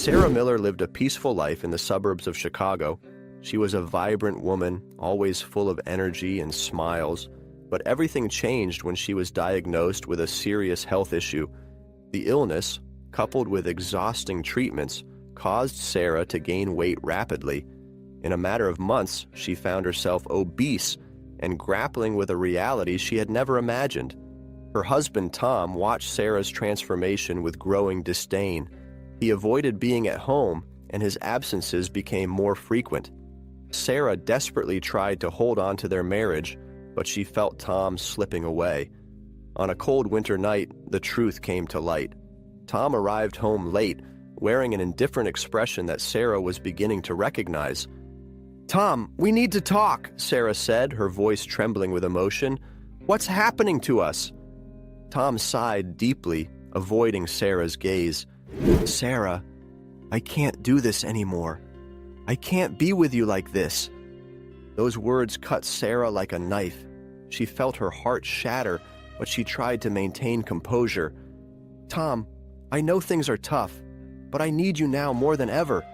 Sarah Miller lived a peaceful life in the suburbs of Chicago. She was a vibrant woman, always full of energy and smiles, but everything changed when she was diagnosed with a serious health issue. The illness, coupled with exhausting treatments, caused Sarah to gain weight rapidly. In a matter of months, she found herself obese and grappling with a reality she had never imagined. Her husband, Tom, watched Sarah's transformation with growing disdain. He avoided being at home, and his absences became more frequent. Sarah desperately tried to hold on to their marriage, but she felt Tom slipping away. On a cold winter night, the truth came to light. Tom arrived home late, wearing an indifferent expression that Sarah was beginning to recognize. "Tom, we need to talk," Sarah said, her voice trembling with emotion. "What's happening to us?" Tom sighed deeply, avoiding Sarah's gaze. "Sarah, I can't do this anymore. I can't be with you like this." Those words cut Sarah like a knife. She felt her heart shatter, but she tried to maintain composure. "Tom, I know things are tough, but I need you now more than ever.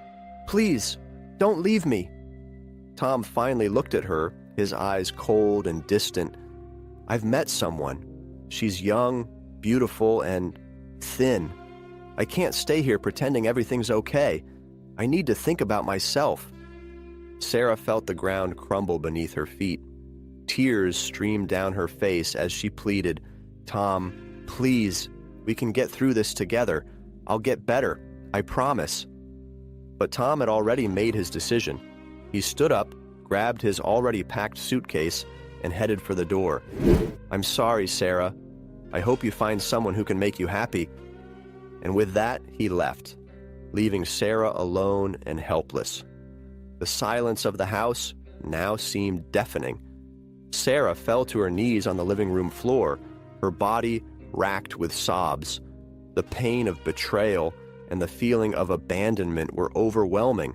Please, don't leave me." Tom finally looked at her, his eyes cold and distant. "I've met someone. She's young, beautiful, and thin. I can't stay here pretending everything's okay. I need to think about myself." Sarah felt the ground crumble beneath her feet. Tears streamed down her face as she pleaded, "Tom, please, we can get through this together. I'll get better, I promise." But Tom had already made his decision. He stood up, grabbed his already packed suitcase, and headed for the door. "I'm sorry, Sarah. I hope you find someone who can make you happy." And with that, he left, leaving Sarah alone and helpless. The silence of the house now seemed deafening. Sarah fell to her knees on the living room floor, her body racked with sobs. The pain of betrayal and the feeling of abandonment were overwhelming.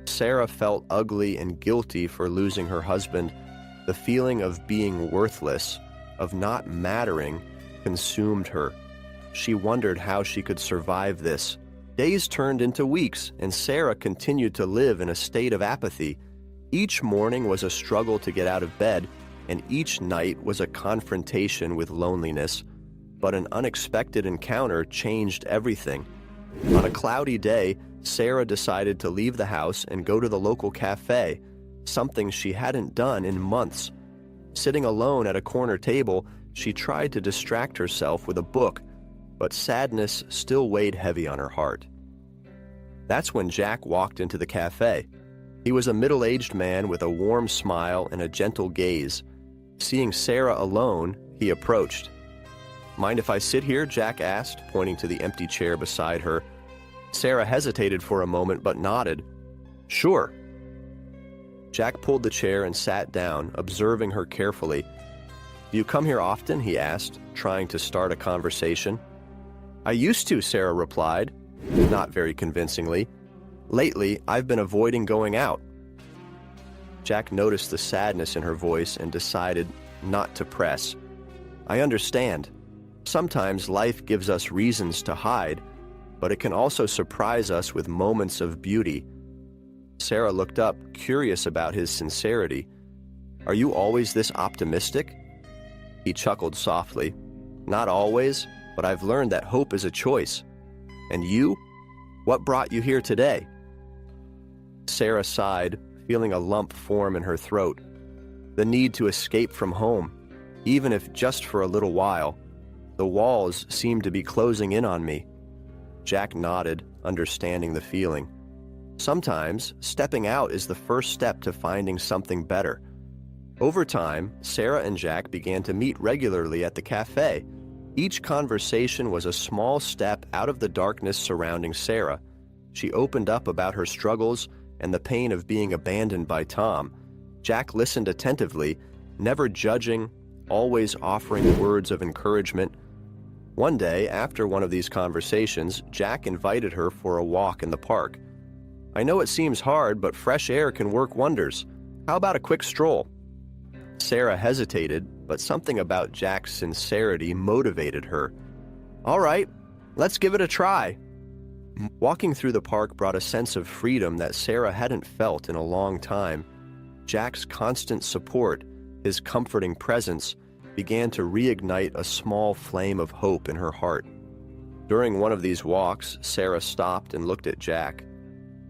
Sarah felt ugly and guilty for losing her husband. The feeling of being worthless, of not mattering, consumed her. She wondered how she could survive this. Days turned into weeks, and Sarah continued to live in a state of apathy. Each morning was a struggle to get out of bed, and each night was a confrontation with loneliness. But an unexpected encounter changed everything. On a cloudy day, Sarah decided to leave the house and go to the local cafe, something she hadn't done in months. Sitting alone at a corner table, she tried to distract herself with a book, but sadness still weighed heavy on her heart. That's when Jack walked into the cafe. He was a middle-aged man with a warm smile and a gentle gaze. Seeing Sarah alone, he approached. "Mind if I sit here?" Jack asked, pointing to the empty chair beside her. Sarah hesitated for a moment but nodded. "Sure." Jack pulled the chair and sat down, observing her carefully. "Do you come here often?" he asked, trying to start a conversation. "I used to," Sarah replied, not very convincingly. "Lately, I've been avoiding going out." Jack noticed the sadness in her voice and decided not to press. "I understand. Sometimes life gives us reasons to hide, but it can also surprise us with moments of beauty." Sarah looked up, curious about his sincerity. "Are you always this optimistic?" He chuckled softly. "Not always, but I've learned that hope is a choice. And you? What brought you here today?" Sarah sighed, feeling a lump form in her throat. The need to escape from home, even if just for a little while. The walls seemed to be closing in on me. Jack nodded, understanding the feeling. Sometimes, stepping out is the first step to finding something better. Over time, Sarah and Jack began to meet regularly at the cafe. Each conversation was a small step out of the darkness surrounding Sarah. She opened up about her struggles and the pain of being abandoned by Tom. Jack listened attentively, never judging, always offering words of encouragement. One day, after one of these conversations, Jack invited her for a walk in the park. "I know it seems hard, but fresh air can work wonders. How about a quick stroll?" Sarah hesitated, but something about Jack's sincerity motivated her. "All right, let's give it a try." Walking through the park brought a sense of freedom that Sarah hadn't felt in a long time. Jack's constant support, his comforting presence, began to reignite a small flame of hope in her heart. During one of these walks, Sarah stopped and looked at Jack.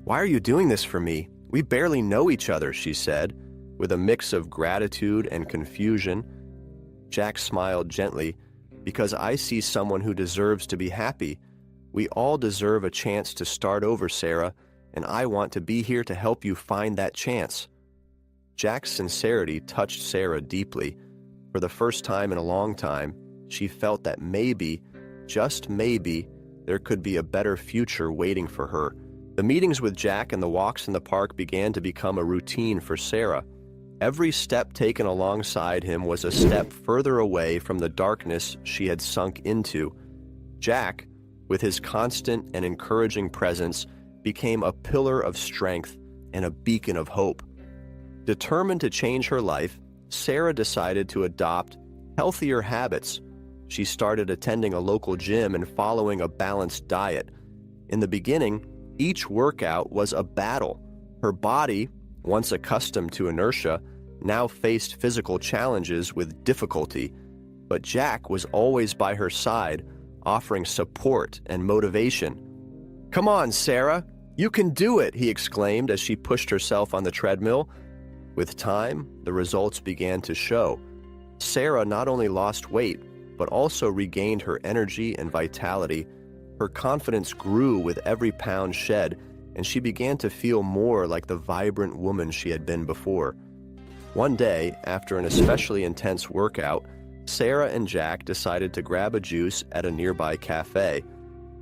"Why are you doing this for me? We barely know each other," she said, with a mix of gratitude and confusion. Jack smiled gently. "Because I see someone who deserves to be happy. We all deserve a chance to start over, Sarah, and I want to be here to help you find that chance." Jack's sincerity touched Sarah deeply. For the first time in a long time, she felt that maybe, just maybe, there could be a better future waiting for her. The meetings with Jack and the walks in the park began to become a routine for Sarah. Every step taken alongside him was a step further away from the darkness she had sunk into. Jack, with his constant and encouraging presence, became a pillar of strength and a beacon of hope. Determined to change her life, Sarah decided to adopt healthier habits. She started attending a local gym and following a balanced diet. In the beginning, each workout was a battle. Her body, once accustomed to inertia, now faced physical challenges with difficulty. But Jack was always by her side, offering support and motivation. "Come on, Sarah, you can do it," he exclaimed as she pushed herself on the treadmill. With time, the results began to show. Sarah not only lost weight, but also regained her energy and vitality. Her confidence grew with every pound shed, and she began to feel more like the vibrant woman she had been before. One day, after an especially intense workout, Sarah and Jack decided to grab a juice at a nearby cafe.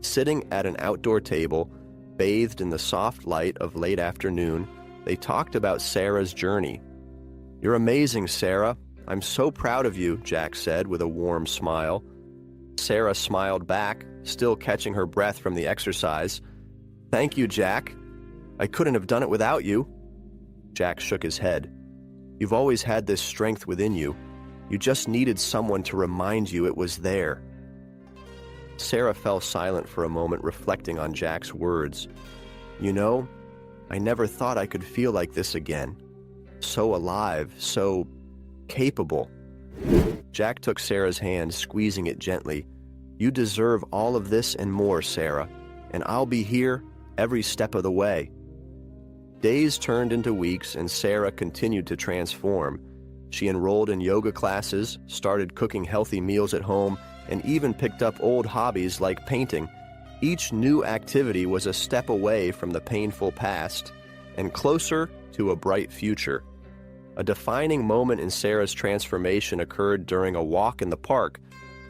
Sitting at an outdoor table, bathed in the soft light of late afternoon, they talked about Sarah's journey. "You're amazing, Sarah. I'm so proud of you," Jack said with a warm smile. Sarah smiled back, still catching her breath from the exercise. "Thank you, Jack. I couldn't have done it without you." Jack shook his head. "You've always had this strength within you. You just needed someone to remind you it was there." Sarah fell silent for a moment, reflecting on Jack's words. "You know, I never thought I could feel like this again. So alive, so capable." Jack took Sarah's hand, squeezing it gently. "You deserve all of this and more, Sarah, and I'll be here every step of the way." Days turned into weeks, and Sarah continued to transform. She enrolled in yoga classes, started cooking healthy meals at home, and even picked up old hobbies like painting. Each new activity was a step away from the painful past and closer to a bright future. A defining moment in Sarah's transformation occurred during a walk in the park,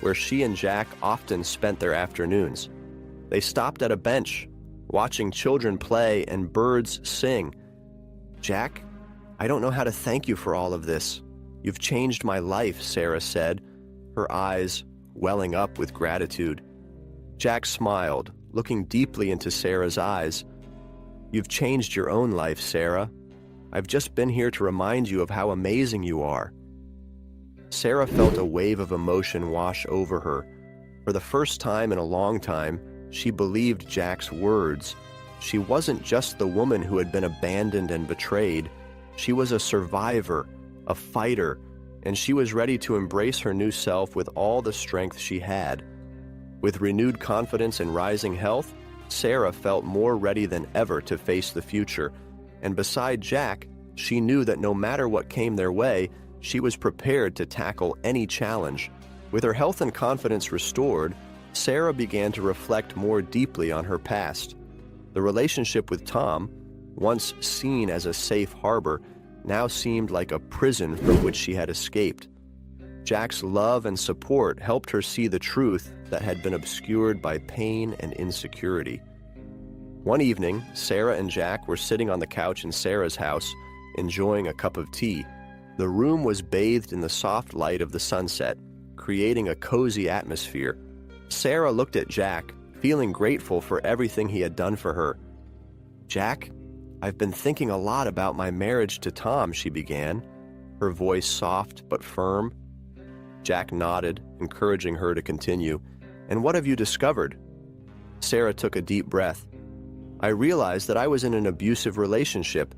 where she and Jack often spent their afternoons. They stopped at a bench, watching children play and birds sing. "Jack, I don't know how to thank you for all of this. You've changed my life," Sarah said, her eyes welling up with gratitude. Jack smiled, looking deeply into Sarah's eyes. "You've changed your own life, Sarah. I've just been here to remind you of how amazing you are." Sarah felt a wave of emotion wash over her. For the first time in a long time, she believed Jack's words. She wasn't just the woman who had been abandoned and betrayed. She was a survivor, a fighter, and she was ready to embrace her new self with all the strength she had. With renewed confidence and rising health, Sarah felt more ready than ever to face the future. And beside Jack, she knew that no matter what came their way, she was prepared to tackle any challenge. With her health and confidence restored, Sarah began to reflect more deeply on her past. The relationship with Tom, once seen as a safe harbor, now seemed like a prison from which she had escaped. Jack's love and support helped her see the truth that had been obscured by pain and insecurity. One evening, Sarah and Jack were sitting on the couch in Sarah's house, enjoying a cup of tea. The room was bathed in the soft light of the sunset, creating a cozy atmosphere. Sarah looked at Jack, feeling grateful for everything he had done for her. "Jack, I've been thinking a lot about my marriage to Tom," she began, her voice soft but firm. Jack nodded, encouraging her to continue. "And what have you discovered?" Sarah took a deep breath. I realized that I was in an abusive relationship.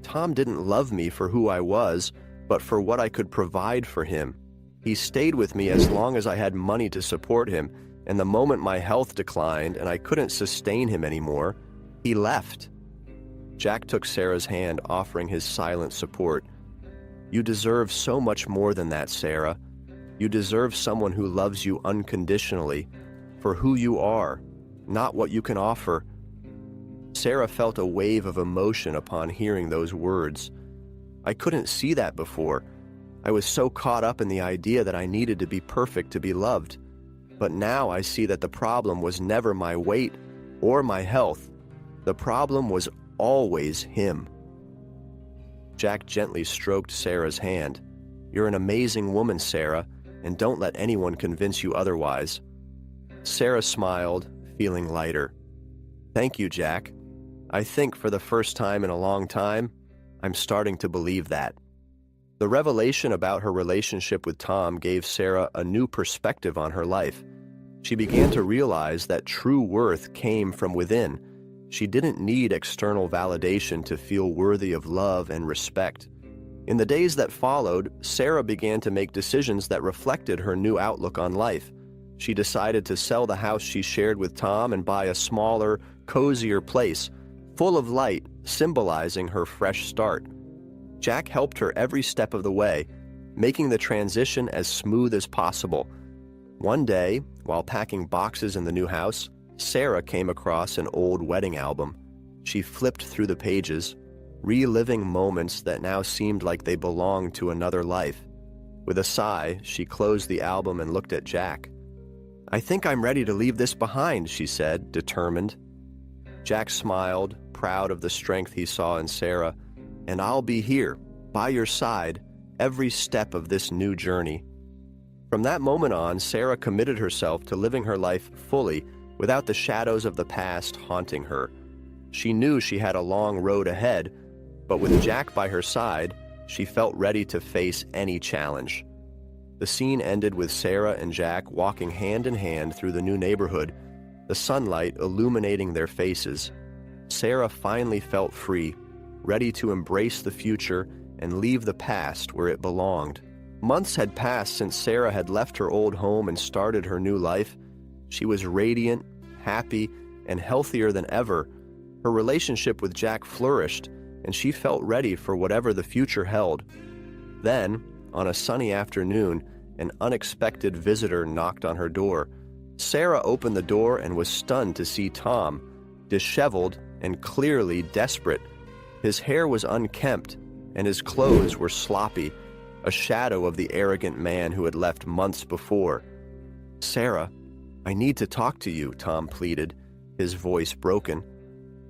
Tom didn't love me for who I was, but for what I could provide for him. He stayed with me as long as I had money to support him, and the moment my health declined and I couldn't sustain him anymore, he left. Jack took Sarah's hand, offering his silent support. You deserve so much more than that, Sarah. You deserve someone who loves you unconditionally, for who you are, not what you can offer. Sarah felt a wave of emotion upon hearing those words. I couldn't see that before. I was so caught up in the idea that I needed to be perfect to be loved. But now I see that the problem was never my weight or my health. The problem was always him. Jack gently stroked Sarah's hand. You're an amazing woman, Sarah, and don't let anyone convince you otherwise. Sarah smiled, feeling lighter. Thank you, Jack. I think for the first time in a long time, I'm starting to believe that. The revelation about her relationship with Tom gave Sarah a new perspective on her life. She began to realize that true worth came from within. She didn't need external validation to feel worthy of love and respect. In the days that followed, Sarah began to make decisions that reflected her new outlook on life. She decided to sell the house she shared with Tom and buy a smaller, cozier place, full of light, symbolizing her fresh start. Jack helped her every step of the way, making the transition as smooth as possible. One day, while packing boxes in the new house, Sarah came across an old wedding album. She flipped through the pages, reliving moments that now seemed like they belonged to another life. With a sigh, she closed the album and looked at Jack. I think I'm ready to leave this behind, she said, determined. Jack smiled, proud of the strength he saw in Sarah. And I'll be here, by your side, every step of this new journey. From that moment on, Sarah committed herself to living her life fully, without the shadows of the past haunting her. She knew she had a long road ahead, but with Jack by her side, she felt ready to face any challenge. The scene ended with Sarah and Jack walking hand in hand through the new neighborhood, the sunlight illuminating their faces. Sarah finally felt free, ready to embrace the future and leave the past where it belonged. Months had passed since Sarah had left her old home and started her new life. She was radiant, happy, and healthier than ever. Her relationship with Jack flourished, and she felt ready for whatever the future held. Then, on a sunny afternoon, an unexpected visitor knocked on her door. Sarah opened the door and was stunned to see Tom, disheveled and clearly desperate. His hair was unkempt, and his clothes were sloppy, a shadow of the arrogant man who had left months before. Sarah, I need to talk to you, Tom pleaded, his voice broken.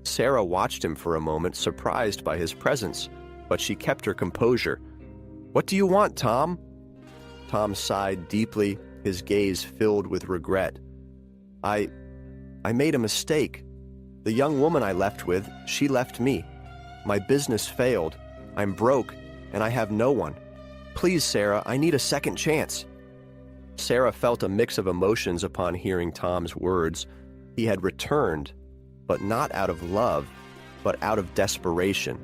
Sarah watched him for a moment, surprised by his presence, but she kept her composure. What do you want, Tom? Tom sighed deeply, his gaze filled with regret. I made a mistake. The young woman I left with, she left me. My business failed. I'm broke, and I have no one. Please, Sarah, I need a second chance. Sarah felt a mix of emotions upon hearing Tom's words. He had returned, but not out of love, but out of desperation.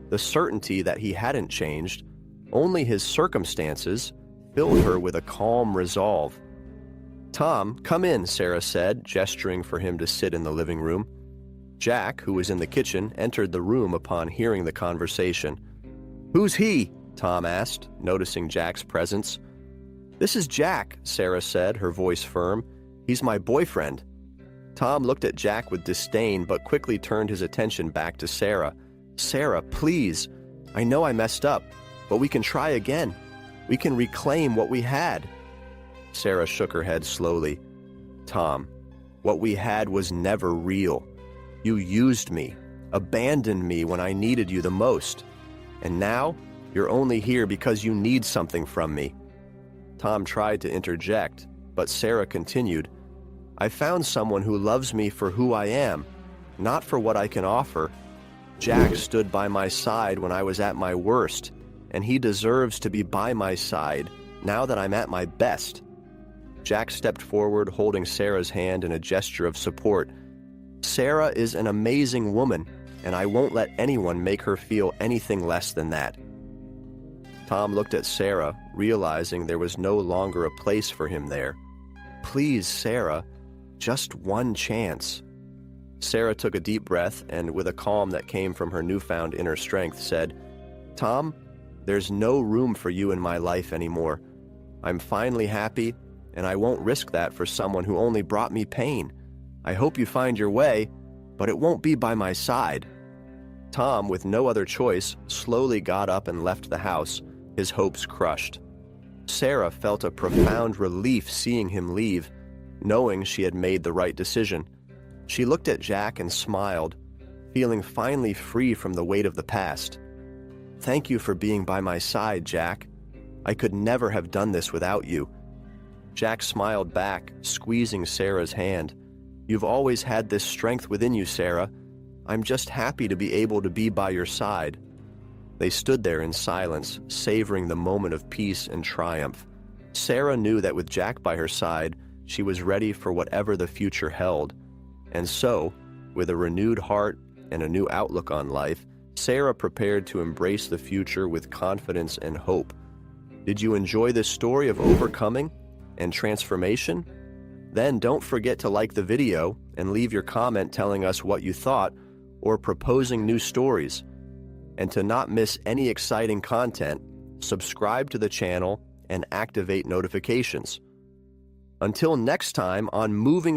The certainty that he hadn't changed, only his circumstances, filled her with a calm resolve. Tom, come in, Sarah said, gesturing for him to sit in the living room. Jack, who was in the kitchen, entered the room upon hearing the conversation. Who's he? Tom asked, noticing Jack's presence. This is Jack, Sarah said, her voice firm. He's my boyfriend. Tom looked at Jack with disdain, but quickly turned his attention back to Sarah. Sarah, please. I know I messed up, but we can try again. We can reclaim what we had. Sarah shook her head slowly. Tom, what we had was never real. You used me, abandoned me when I needed you the most. And now, you're only here because you need something from me. Tom tried to interject, but Sarah continued, I found someone who loves me for who I am, not for what I can offer. Jack stood by my side when I was at my worst, and he deserves to be by my side now that I'm at my best. Jack stepped forward, holding Sarah's hand in a gesture of support, Sarah is an amazing woman, and I won't let anyone make her feel anything less than that. Tom looked at Sarah, realizing there was no longer a place for him there. Please, Sarah, just one chance. Sarah took a deep breath and, with a calm that came from her newfound inner strength, said, Tom, there's no room for you in my life anymore. I'm finally happy, and I won't risk that for someone who only brought me pain. I hope you find your way, but it won't be by my side. Tom, with no other choice, slowly got up and left the house, his hopes crushed. Sarah felt a profound relief seeing him leave, knowing she had made the right decision. She looked at Jack and smiled, feeling finally free from the weight of the past. Thank you for being by my side, Jack. I could never have done this without you. Jack smiled back, squeezing Sarah's hand. You've always had this strength within you, Sarah. I'm just happy to be able to be by your side. They stood there in silence, savoring the moment of peace and triumph. Sarah knew that with Jack by her side, she was ready for whatever the future held. And so, with a renewed heart and a new outlook on life, Sarah prepared to embrace the future with confidence and hope. Did you enjoy this story of overcoming and transformation? Then don't forget to like the video and leave your comment telling us what you thought or proposing new stories. And to not miss any exciting content, subscribe to the channel and activate notifications. Until next time on Moving